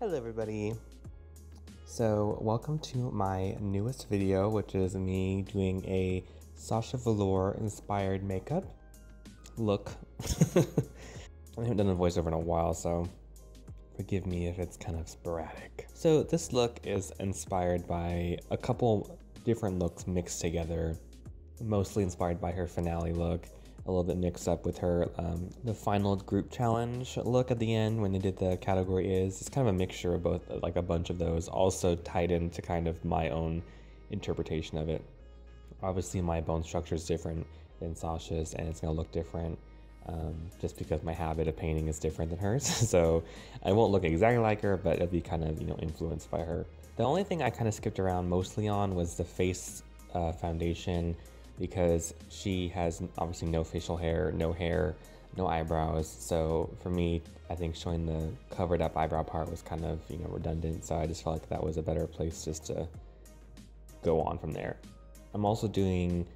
Hello everybody. So welcome to my newest video, which is me doing a Sasha Velour inspired makeup look. I haven't done a voiceover in a while, so forgive me if it's kind of sporadic. So this look is inspired by a couple different looks mixed together, mostly inspired by her finale look, a little bit mixed up with her the final group challenge look at the end when they did the category is. It's kind of a mixture of both, like a bunch of those, also tied into kind of my own interpretation of it. Obviously my bone structure is different than Sasha's and it's gonna look different just because my habit of painting is different than hers. So I won't look exactly like her, but it'll be kind of, influenced by her. The only thing I kind of skipped around mostly on was the face foundation, because she has obviously no facial hair, no eyebrows. So for me, I think showing the covered up eyebrow part was kind of, redundant. So I just felt like that was a better place just to go on from there. I'm also doing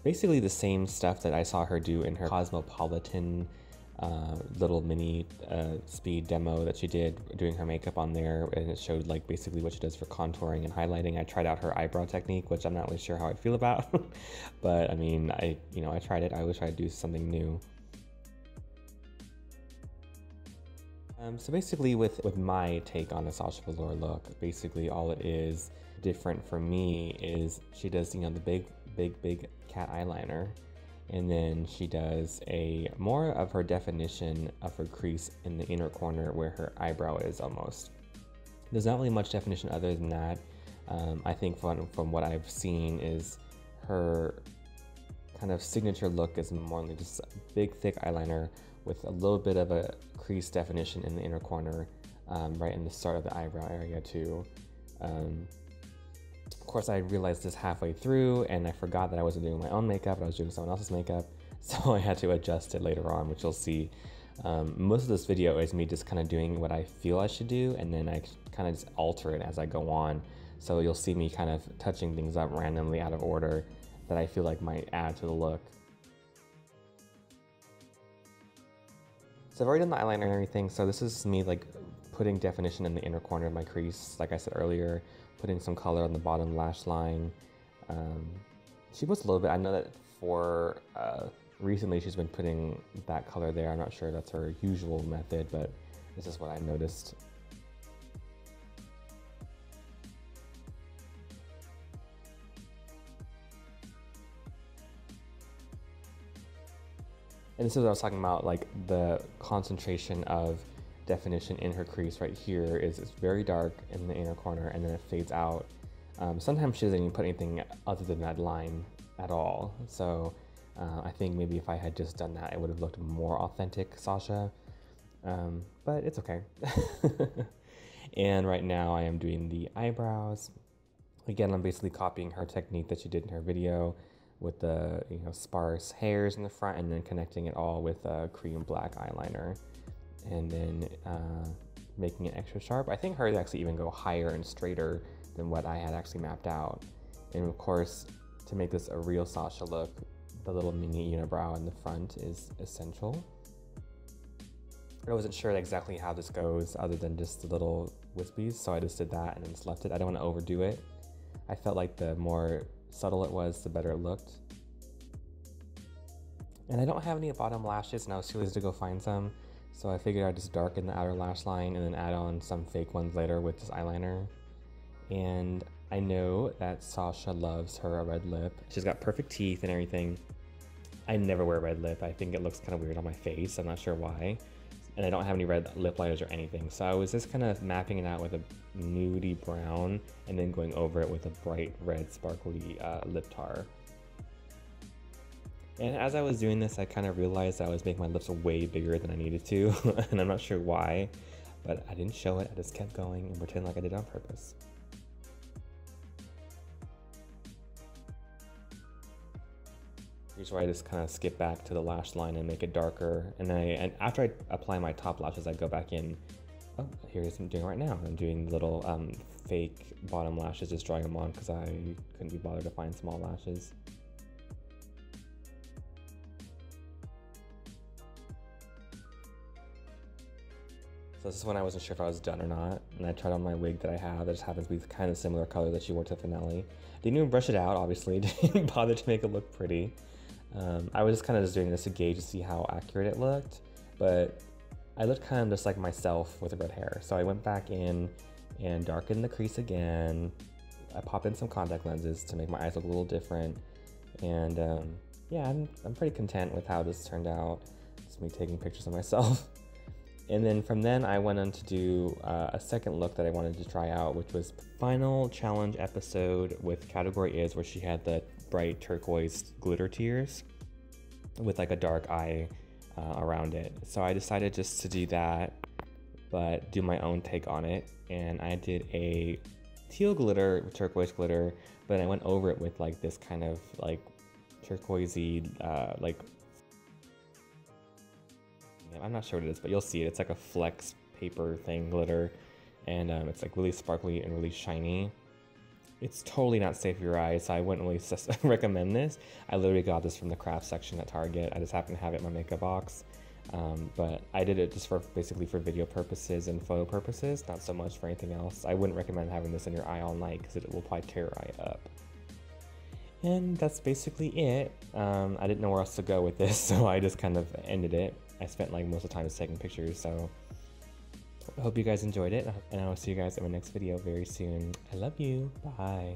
basically the same stuff that I saw her do in her Cosmopolitan little mini speed demo that she did doing her makeup on there, and it showed like basically what she does for contouring and highlighting. I tried out her eyebrow technique, which I'm not really sure how I feel about, but I mean, I tried it. I wish I'd do something new. So basically with my take on a Sasha Velour look, basically all it is different for me is she does, the big cat eyeliner. And then she does a more of her definition of her crease in the inner corner where her eyebrow is almost. There's not really much definition other than that. I think from what I've seen is her kind of signature look is more like just a big thick eyeliner with a little bit of a crease definition in the inner corner, right in the start of the eyebrow area too. Of course, I realized this halfway through and I forgot that I wasn't doing my own makeup, I was doing someone else's makeup. So I had to adjust it later on, which you'll see. Most of this video is me just kind of doing what I feel I should do, and then I kind of just alter it as I go on. So you'll see me kind of touching things up randomly out of order that I feel like might add to the look. So I've already done the eyeliner and everything, so this is me like putting definition in the inner corner of my crease, like I said earlier, putting some color on the bottom lash line. She puts a little bit, I know that for recently she's been putting that color there. I'm not sure that's her usual method, but this is what I noticed. And this is what I was talking about, like the concentration of definition in her crease right here is very dark in the inner corner, and then it fades out. Sometimes she doesn't even put anything other than that line at all. So I think maybe if I had just done that, it would have looked more authentic Sasha, but it's okay. And right now I am doing the eyebrows. Again, I'm basically copying her technique that she did in her video with the sparse hairs in the front, and then connecting it all with a cream black eyeliner, and then making it extra sharp. I think hers actually even go higher and straighter than what I had actually mapped out. And of course, to make this a real Sasha look, the little mini unibrow in the front is essential. I wasn't sure exactly how this goes other than just the little wispies, so I just did that and then just left it. I don't want to overdo it. I felt like the more subtle it was, the better it looked. And I don't have any bottom lashes, and I was too lazy to go find some, so I figured I'd just darken the outer lash line and then add on some fake ones later with this eyeliner. And I know that Sasha loves her red lip. She's got perfect teeth and everything. I never wear red lip. I think it looks kind of weird on my face. I'm not sure why. And I don't have any red lip liners or anything. So I was just kind of mapping it out with a nudie brown and then going over it with a bright red sparkly lip tar. And as I was doing this, I kind of realized I was making my lips way bigger than I needed to. And I'm not sure why, but I didn't show it. I just kept going and pretend like I did it on purpose. Here's where I just kind of skip back to the lash line and make it darker. And after I apply my top lashes, I go back in. Oh, here's what I'm doing right now. I'm doing little fake bottom lashes, just drawing them on because I couldn't be bothered to find small lashes. So this is when I wasn't sure if I was done or not, and I tried on my wig that I have that just happens to be kind of similar color that she wore to the finale. Didn't even brush it out, obviously. Didn't bother to make it look pretty. I was just kind of just doing this to gauge to see how accurate it looked, but I looked kind of just like myself with the red hair. So I went back in and darkened the crease again. I popped in some contact lenses to make my eyes look a little different. And yeah, I'm pretty content with how this turned out. It's me taking pictures of myself. And then from then I went on to do a second look that I wanted to try out, which was final challenge episode with category is, where she had the bright turquoise glitter tears with like a dark eye around it. So I decided just to do that, but do my own take on it. And I did a teal glitter, turquoise glitter, but I went over it with like this kind of like turquoisey, like, I'm not sure what it is, but you'll see it. It's like a flex paper thing glitter, and it's like really sparkly and really shiny. It's totally not safe for your eyes, so I wouldn't really recommend this. I literally got this from the craft section at Target. I just happen to have it in my makeup box. But I did it just for basically for video purposes and photo purposes, not so much for anything else. I wouldn't recommend having this in your eye all night because it will probably tear your eye up. And that's basically it. I didn't know where else to go with this, so I just kind of ended it. I spent like most of the time just taking pictures, so I hope you guys enjoyed it, and I will see you guys in my next video very soon. I love you. Bye.